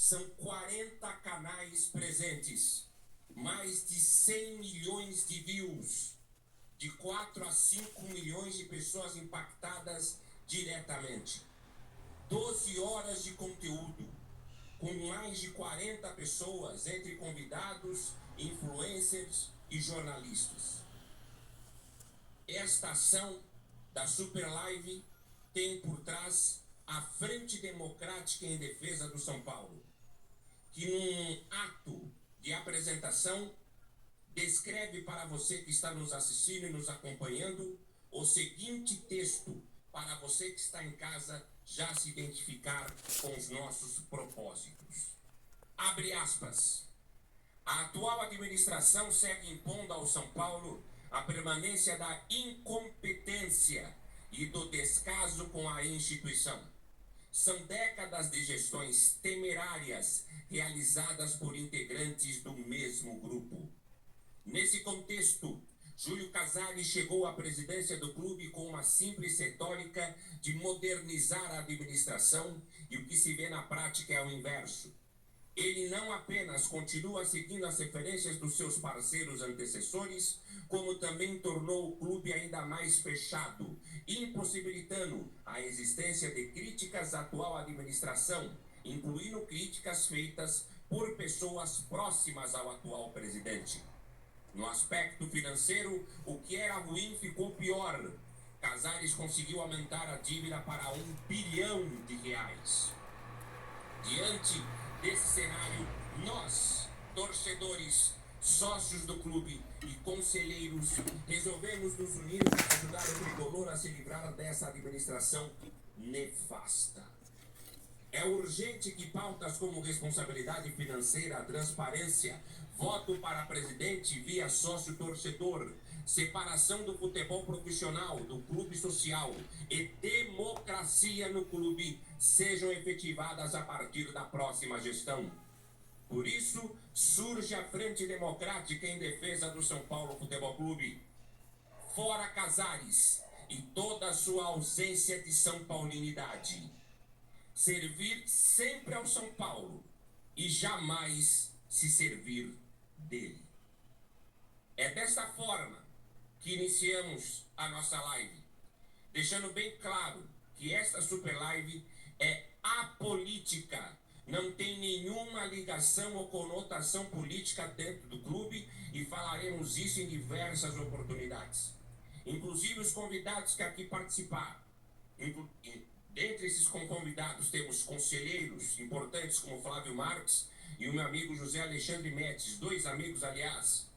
São 40 canais presentes, mais de 100 milhões de views, de 4 a 5 milhões de pessoas impactadas diretamente. 12 horas de conteúdo, com mais de 40 pessoas, entre convidados, influencers e jornalistas. Esta ação da Super Live tem por trás a Frente Democrática em Defesa do São Paulo, que num ato de apresentação descreve para você que está nos assistindo e nos acompanhando o seguinte texto para você que está em casa já se identificar com os nossos propósitos. Abre aspas. A atual administração segue impondo ao São Paulo a permanência da incompetência e do descaso com a instituição. São décadas de gestões temerárias realizadas por integrantes do mesmo grupo. Nesse contexto, Júlio Casari chegou à presidência do clube com uma simples retórica de modernizar a administração, e o que se vê na prática é o inverso. Ele não apenas continua seguindo as referências dos seus parceiros antecessores, como também tornou o clube ainda mais fechado, impossibilitando a existência de críticas à atual administração, incluindo críticas feitas por pessoas próximas ao atual presidente. No aspecto financeiro, o que era ruim ficou pior. Casares conseguiu aumentar a dívida para R$1 bilhão. Diante desse cenário, nós, torcedores, sócios do clube e conselheiros, resolvemos nos unir para ajudar o tricolor a se livrar dessa administração nefasta. É urgente que pautas como responsabilidade financeira, transparência, voto para presidente via sócio-torcedor, separação do futebol profissional, do clube social e democracia no clube sejam efetivadas a partir da próxima gestão. Por isso, surge a Frente Democrática em Defesa do São Paulo Futebol Clube. Fora Casares e toda a sua ausência de são paulinidade. Servir sempre ao São Paulo e jamais se servir dele. É desta forma que iniciamos a nossa live, deixando bem claro que esta Super Live é apolítica, não tem nenhuma ligação ou conotação política dentro do clube e falaremos isso em diversas oportunidades. Inclusive os convidados que aqui participaram. Dentre esses convidados temos conselheiros importantes como Flávio Marques e o meu amigo José Alexandre Metz, dois amigos, aliás.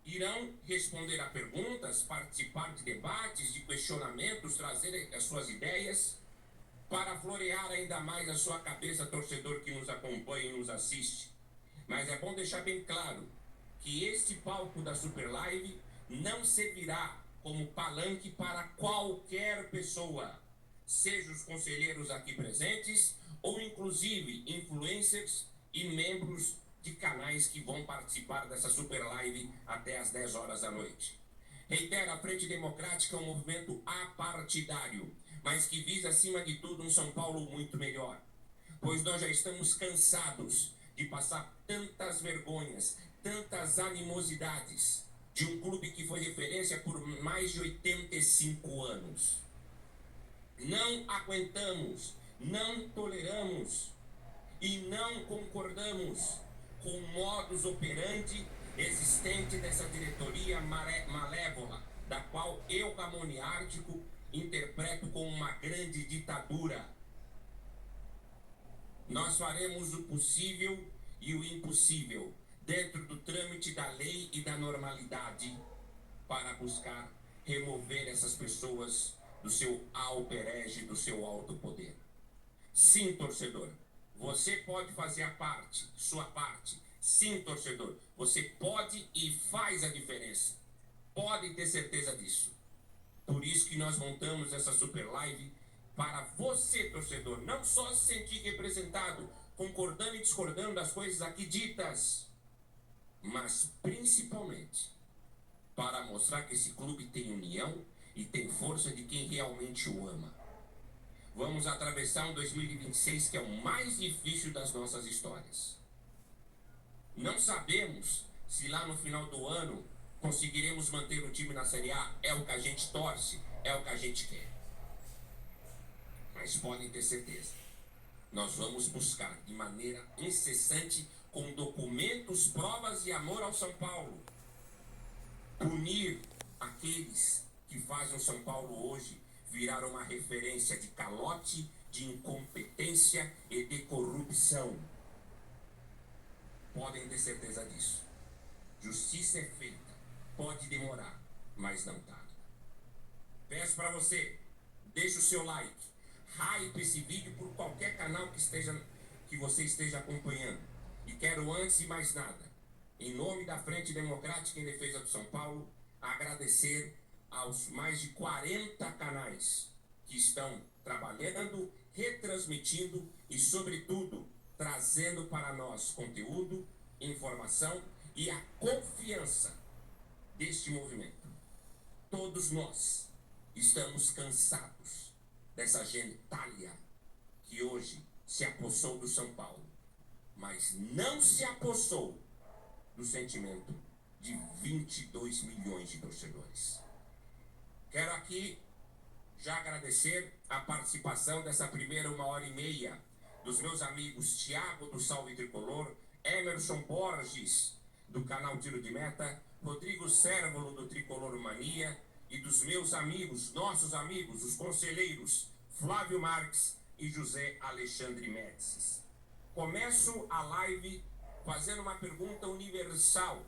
Irão responder a perguntas, participar de debates, de questionamentos, trazer as suas ideias para florear ainda mais a sua cabeça, torcedor que nos acompanha e nos assiste. Mas é bom deixar bem claro que este palco da Super Live não servirá como palanque para qualquer pessoa, seja os conselheiros aqui presentes ou inclusive influencers e membros de canais que vão participar dessa Super Live até às 10 horas da noite. Reitero, a Frente Democrática é um movimento apartidário, mas que visa acima de tudo um São Paulo muito melhor. Pois nós já estamos cansados de passar tantas vergonhas, tantas animosidades de um clube que foi referência por mais de 85 anos. Não aguentamos, não toleramos e não concordamos com o modus operandi existente dessa diretoria malévola, da qual eu, camoniártico, interpreto como uma grande ditadura. Nós faremos o possível e o impossível, dentro do trâmite da lei e da normalidade, para buscar remover essas pessoas do seu alperege, do seu alto poder. Sim, torcedor, você pode fazer a parte, sua parte. Sim, torcedor, você pode e faz a diferença. Pode ter certeza disso. Por isso que nós montamos essa Super Live para você, torcedor, não só se sentir representado, concordando e discordando das coisas aqui ditas, mas principalmente para mostrar que esse clube tem união e tem força de quem realmente o ama. Vamos atravessar um 2026 que é o mais difícil das nossas histórias. Não sabemos se lá no final do ano conseguiremos manter o time na Série A. É o que a gente torce, é o que a gente quer. Mas podem ter certeza, nós vamos buscar de maneira incessante, com documentos, provas e amor ao São Paulo, punir aqueles que fazem o São Paulo hoje virar uma referência de calote, de incompetência e de corrupção. Podem ter certeza disso. Justiça é feita, pode demorar, mas não tarda. Peço para você, deixe o seu like, hype esse vídeo por qualquer canal que você esteja acompanhando. E quero, antes de mais nada, em nome da Frente Democrática em Defesa do São Paulo, agradecer aos mais de 40 canais que estão trabalhando, retransmitindo e, sobretudo, trazendo para nós conteúdo, informação e a confiança deste movimento. Todos nós estamos cansados dessa gentalha que hoje se apossou do São Paulo, mas não se apossou do sentimento de 22 milhões de torcedores. Quero aqui já agradecer a participação dessa primeira 1h30 dos meus amigos Thiago do Salve Tricolor, Emerson Borges do canal Tiro de Meta, Rodrigo Cérvulo do Tricolor Mania e dos meus amigos, nossos amigos, os conselheiros Flávio Marques e José Alexandre Médicis. Começo a live fazendo uma pergunta universal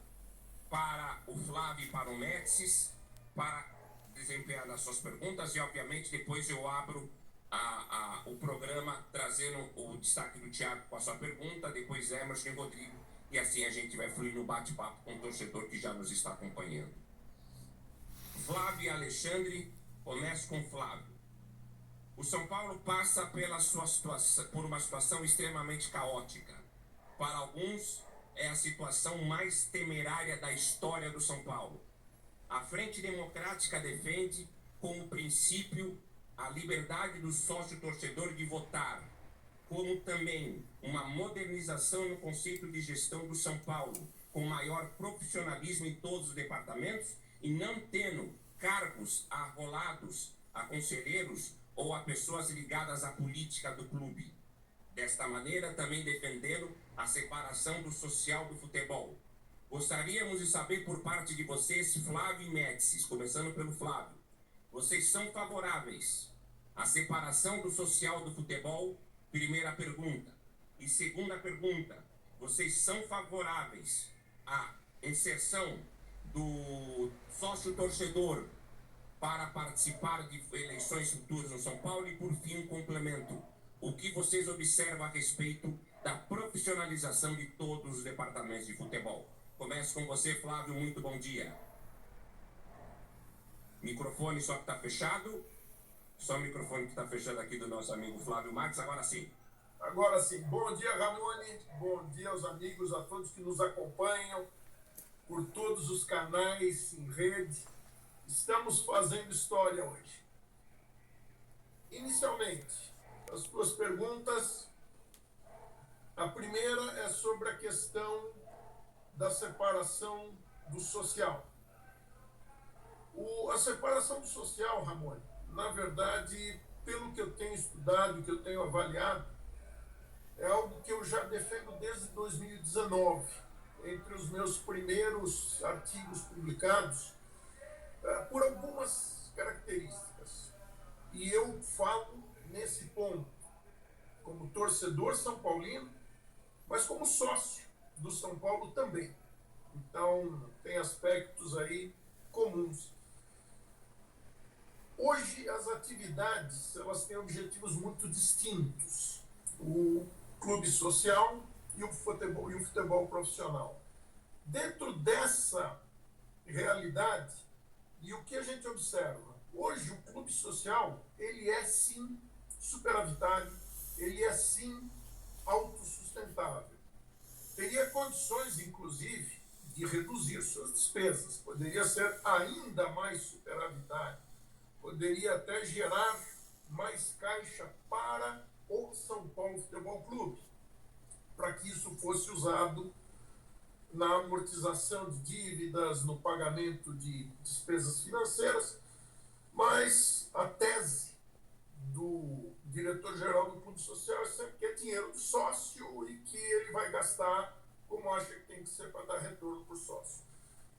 para o Flávio e para o Médicis, para desempenhar as suas perguntas, e obviamente depois eu abro o programa trazendo o destaque do Thiago com a sua pergunta, depois Emerson e Rodrigo, e assim a gente vai fluir no bate-papo com o torcedor que já nos está acompanhando. Flávio e Alexandre, começo com Flávio. O São Paulo passa por uma situação extremamente caótica. Para alguns, é a situação mais temerária da história do São Paulo. A Frente Democrática defende como princípio a liberdade do sócio-torcedor de votar, como também uma modernização no conceito de gestão do São Paulo, com maior profissionalismo em todos os departamentos e não tendo cargos arrolados a conselheiros ou a pessoas ligadas à política do clube. Desta maneira, também defendendo a separação do social do futebol. Gostaríamos de saber por parte de vocês, Flávio e Médicis, começando pelo Flávio, vocês são favoráveis à separação do social do futebol? Primeira pergunta. E segunda pergunta, vocês são favoráveis à inserção do sócio-torcedor para participar de eleições futuras no São Paulo? E por fim, um complemento. O que vocês observam a respeito da profissionalização de todos os departamentos de futebol? Começo com você, Flávio, muito bom dia. Microfone só que está fechado. Só o microfone que está fechado aqui do nosso amigo Flávio Marques, agora sim. Agora sim. Bom dia, Ramone. Bom dia aos amigos, a todos que nos acompanham por todos os canais em rede. Estamos fazendo história hoje. Inicialmente, as tuas perguntas. A primeira é sobre a questão da separação do social. A separação do social, Ramone, na verdade, pelo que eu tenho estudado, que eu tenho avaliado, é algo que eu já defendo desde 2019, entre os meus primeiros artigos publicados, por algumas características. E eu falo nesse ponto, como torcedor são paulino, mas como sócio do São Paulo também. Então, tem aspectos aí comuns. Hoje, as atividades, elas têm objetivos muito distintos. O clube social e o futebol profissional. Dentro dessa realidade, e o que a gente observa? Hoje, o clube social, ele é sim superavitário, ele é sim autossustentável. Teria condições, inclusive, de reduzir suas despesas. Poderia ser ainda mais superavitário. Poderia até gerar mais caixa para o São Paulo Futebol Clube, para que isso fosse usado na amortização de dívidas, no pagamento de despesas financeiras, mas a tese do diretor-geral do Clube Social é que é dinheiro do sócio e que ele vai gastar como acha que tem que ser para dar retorno para o sócio.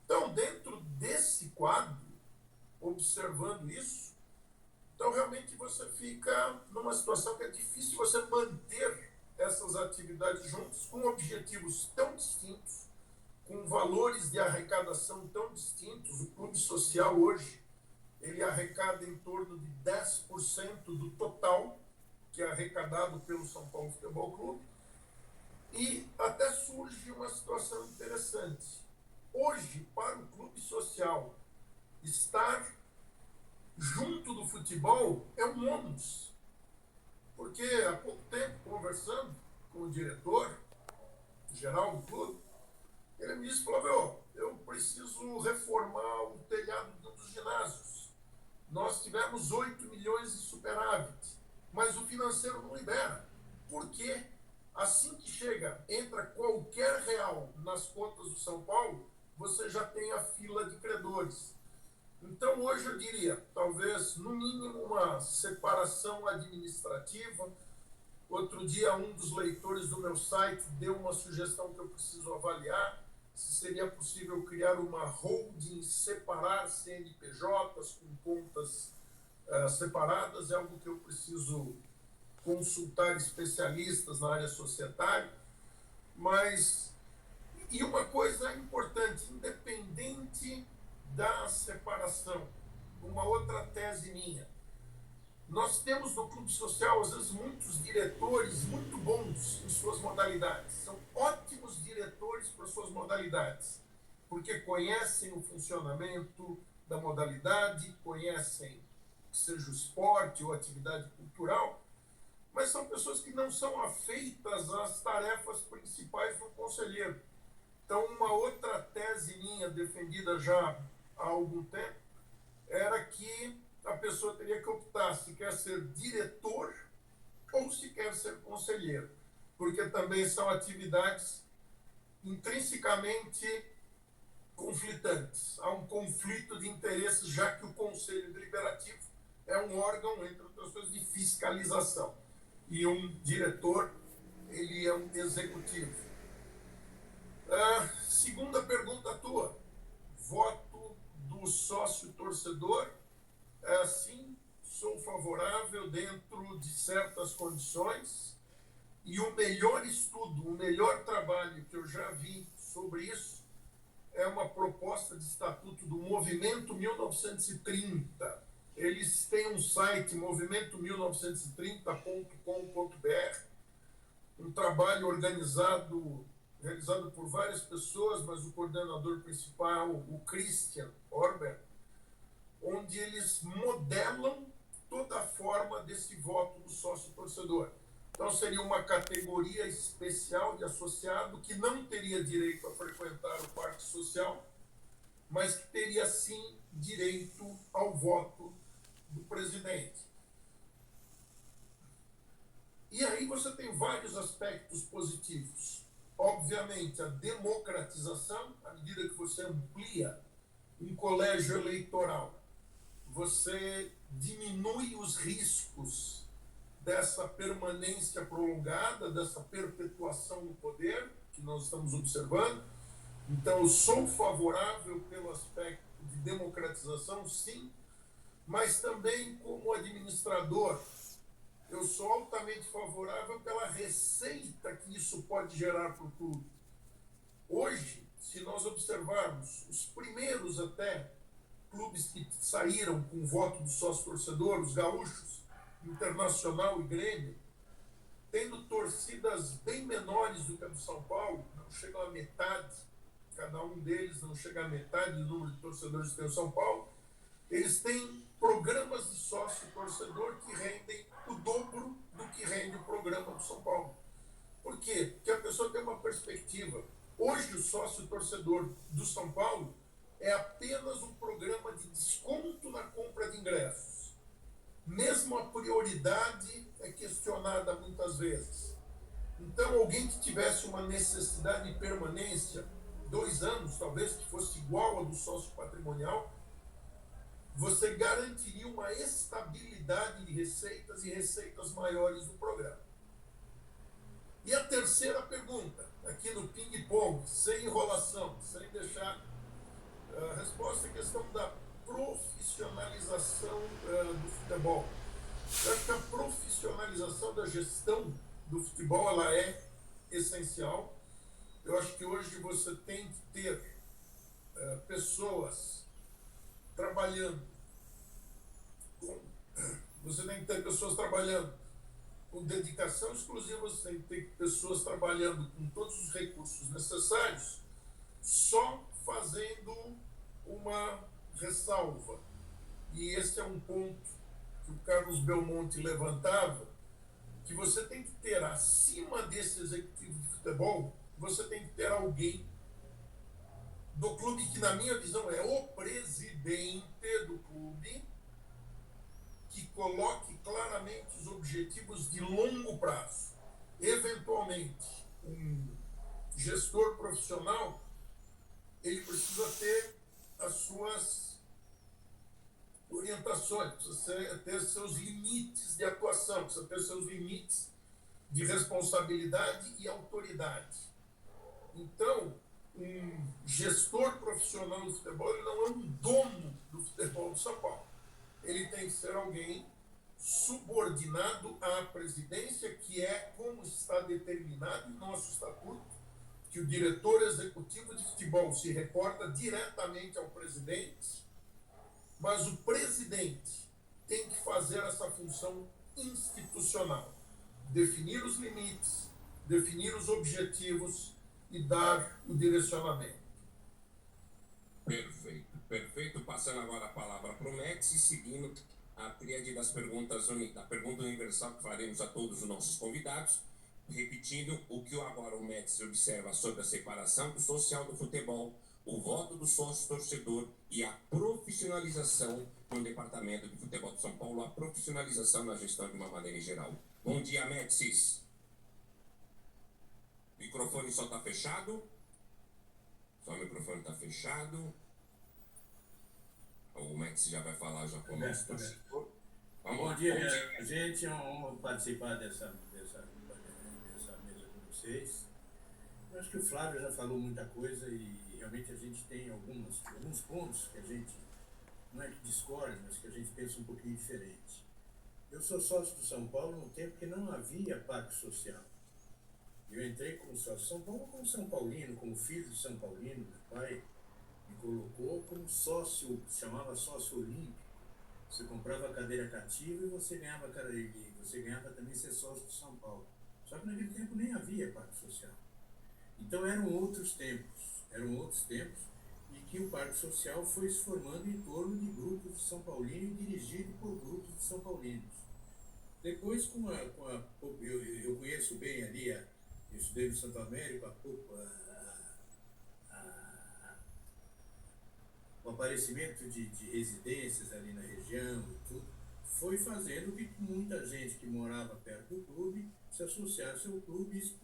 Então, dentro desse quadro, observando isso, então realmente você fica numa situação que é difícil você manter essas atividades juntas com objetivos tão distintos, com valores de arrecadação tão distintos. O Clube Social hoje, ele arrecada em torno de 10% do total que é arrecadado pelo São Paulo Futebol Clube. E até surge uma situação interessante. Hoje, para o Clube Social estar junto do futebol é um ônus. Porque há pouco tempo, conversando com o diretor-geral do clube, ele me disse, Flávio, eu preciso reformar o telhado de um dos ginásios. Nós tivemos 8 milhões de superávit, mas o financeiro não libera. Por quê? Assim que entra qualquer real nas contas do São Paulo, você já tem a fila de credores. Então, hoje eu diria, talvez, no mínimo, uma separação administrativa. Outro dia, um dos leitores do meu site deu uma sugestão que eu preciso avaliar, se seria possível criar uma holding, separar CNPJs com contas separadas. É algo que eu preciso consultar especialistas na área societária. Mas, e uma coisa importante, independente da separação, uma outra tese minha. Nós temos no Clube Social, às vezes, muitos diretores muito bons em suas modalidades. São ótimos diretores para suas modalidades, porque conhecem o funcionamento da modalidade, conhecem, seja o esporte ou atividade cultural, mas são pessoas que não são afeitas às tarefas principais do conselheiro. Então, uma outra tese minha, defendida já há algum tempo, era que a pessoa teria que optar se quer ser diretor ou se quer ser conselheiro, porque também são atividades intrinsecamente conflitantes. Há um conflito de interesses, já que o Conselho Deliberativo é um órgão, entre outras coisas, de fiscalização, e um diretor, ele é um executivo. Segunda pergunta tua, voto do sócio-torcedor. Sim, sou favorável dentro de certas condições, e o melhor estudo, o melhor trabalho que eu já vi sobre isso é uma proposta de estatuto do Movimento 1930. Eles têm um site, movimento1930.com.br, um trabalho realizado por várias pessoas, mas o coordenador principal, o Christian Orber, onde eles modelam toda a forma desse voto do sócio-torcedor. Então, seria uma categoria especial de associado que não teria direito a frequentar o parque social, mas que teria, sim, direito ao voto do presidente. E aí você tem vários aspectos positivos. Obviamente, a democratização, à medida que você amplia um colégio eleitoral, você diminui os riscos dessa permanência prolongada, dessa perpetuação no poder que nós estamos observando. Então, eu sou favorável pelo aspecto de democratização, sim, mas também como administrador, eu sou altamente favorável pela receita que isso pode gerar para o clube. Hoje, se nós observarmos os primeiros até clubes que saíram com o voto do sócio-torcedor, os gaúchos, Internacional e Grêmio, tendo torcidas bem menores do que a do São Paulo, não chegam a metade, cada um deles não chega a metade do número de torcedores que tem o São Paulo, eles têm programas de sócio-torcedor que rendem o dobro do que rende o programa do São Paulo. Por quê? Porque a pessoa tem uma perspectiva. Hoje, o sócio-torcedor do São Paulo é apenas um programa de desconto na compra de ingressos. Mesmo a prioridade é questionada muitas vezes. Então, alguém que tivesse uma necessidade de permanência, 2 anos, talvez, que fosse igual ao do sócio patrimonial, você garantiria uma estabilidade de receitas e receitas maiores do programa. E a terceira pergunta, aqui no ping-pong, sem enrolação, sem deixar a resposta é a questão da profissionalização do futebol. Eu acho que a profissionalização da gestão do futebol ela é essencial. Eu acho que hoje você tem que ter pessoas trabalhando você tem que ter pessoas trabalhando com dedicação exclusiva, você tem que ter pessoas trabalhando com todos os recursos necessários, só fazendo uma ressalva. E esse é um ponto que o Carlos Belmonte levantava, que você tem que ter acima desse executivo de futebol, você tem que ter alguém do clube que, na minha visão, é o presidente do clube, que coloque claramente os objetivos de longo prazo. Eventualmente, um gestor profissional, ele precisa ter as suas orientações, precisa ter seus limites de atuação, precisa ter seus limites de responsabilidade e autoridade. Então, um gestor profissional do futebol, ele não é um dono do futebol de São Paulo. Ele tem que ser alguém subordinado à presidência, que é como está determinado em nosso estatuto, que o diretor executivo de futebol se reporta diretamente ao presidente, mas o presidente tem que fazer essa função institucional, definir os limites, definir os objetivos e dar o direcionamento. Perfeito, perfeito. Passando agora a palavra para o Médici, seguindo a tríade das perguntas, a pergunta universal que faremos a todos os nossos convidados, repetindo o que agora o Médici observa sobre a separação do social do futebol, o voto do sócio-torcedor e a profissionalização no departamento de futebol de São Paulo, a profissionalização na gestão de uma maneira em geral. Bom dia, Médici. O microfone só está fechado? Só o microfone está fechado. O Médici já vai falar já com o nosso torcedor. Bom dia, gente. É uma honra participar dessa mesa com vocês. Eu acho que o Flávio já falou muita coisa e realmente a gente tem alguns pontos que a gente, não é que discorda, mas que a gente pensa um pouquinho diferente. Eu sou sócio do São Paulo no tempo que não havia parque social. Eu entrei como sócio de São Paulo, como São Paulino, como filho de São Paulino. Meu pai me colocou como sócio, chamava sócio olímpico. Você comprava a cadeira cativa e você ganhava também ser sócio de São Paulo. Só que naquele tempo nem havia parque social. Então eram outros tempos e que o parque social foi se formando em torno de grupos de São Paulino e dirigido por grupos de São Paulinos. Depois, eu conheço bem ali, eu estudei no Santo Américo, o aparecimento de residências ali na região e tudo, foi fazendo que muita gente que morava perto do clube se associasse ao clube, e isso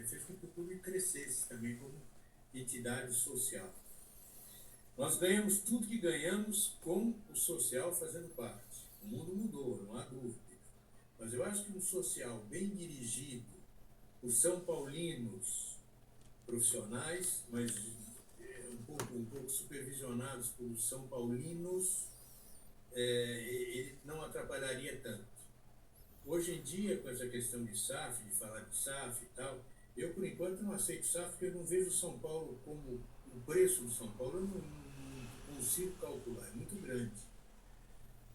fez com que o clube crescesse também como entidade social. Nós ganhamos tudo que ganhamos com o social fazendo parte. O mundo mudou, não há dúvida. Mas eu acho que um social bem dirigido por São Paulinos profissionais, mas um pouco supervisionados por São Paulinos, ele não atrapalharia tanto. Hoje em dia, com essa questão de SAF, de falar de SAF e tal, eu, por enquanto, não aceito SAF, porque eu não vejo São Paulo como o preço de São Paulo, eu não consigo calcular, é muito grande.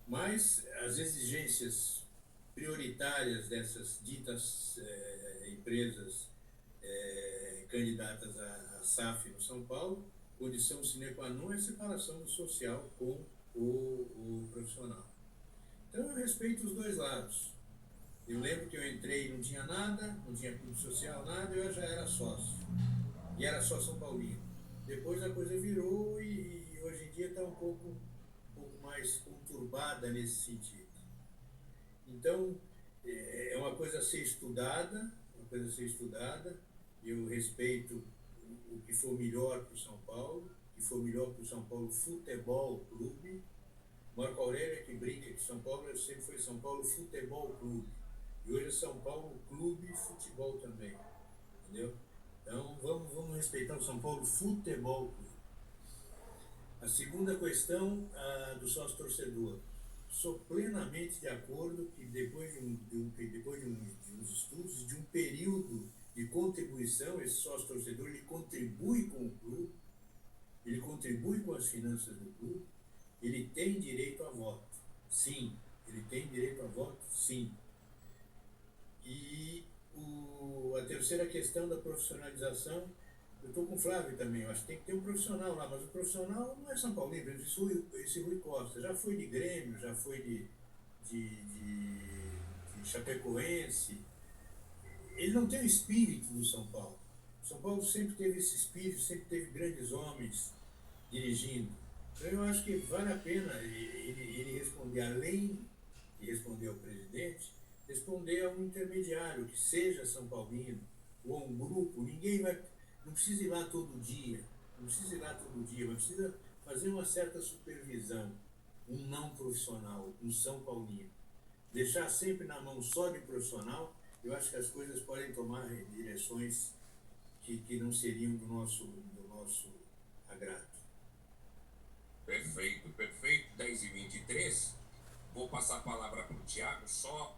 Mas as exigências prioritárias dessas ditas empresas candidatas a SAF no São Paulo, condição sine qua non é a separação do social com o profissional. Então eu respeito os dois lados. Eu lembro que eu entrei e não tinha nada, não tinha clube social, nada, eu já era sócio. E era só São Paulino. Depois a coisa virou e hoje em dia está um pouco pouco mais conturbada nesse sentido. Então, é uma coisa a ser estudada, Eu respeito o que for melhor para o São Paulo, o que for melhor para o São Paulo Futebol Clube. Marco Aurélio é que brinca que São Paulo sempre foi São Paulo Futebol Clube. E hoje é São Paulo Clube Futebol também. Entendeu? Então, vamos respeitar o São Paulo Futebol Clube. A segunda questão, do sócio-torcedor. Sou plenamente de acordo que depois de uns estudos, de um período de contribuição, esse sócio-torcedor ele contribui com o clube, ele contribui com as finanças do clube, ele tem direito a voto. Sim, ele tem direito a voto, sim. E a terceira questão da profissionalização, eu estou com o Flávio também, eu acho que tem que ter um profissional lá, mas o profissional não é São Paulino, esse Rui Costa já foi de Grêmio, já foi de Chapecoense. Ele não tem o espírito do São Paulo. O São Paulo sempre teve esse espírito, sempre teve grandes homens dirigindo. Então eu acho que vale a pena ele responder, além de responder ao presidente, responder a um intermediário, que seja São Paulino, ou a um grupo. Não precisa ir lá todo dia, mas precisa fazer uma certa supervisão, um não profissional, um São Paulino. Deixar sempre na mão só de profissional, eu acho que as coisas podem tomar direções que não seriam do nosso agrado. Perfeito. 10h23. Vou passar a palavra para o Thiago, só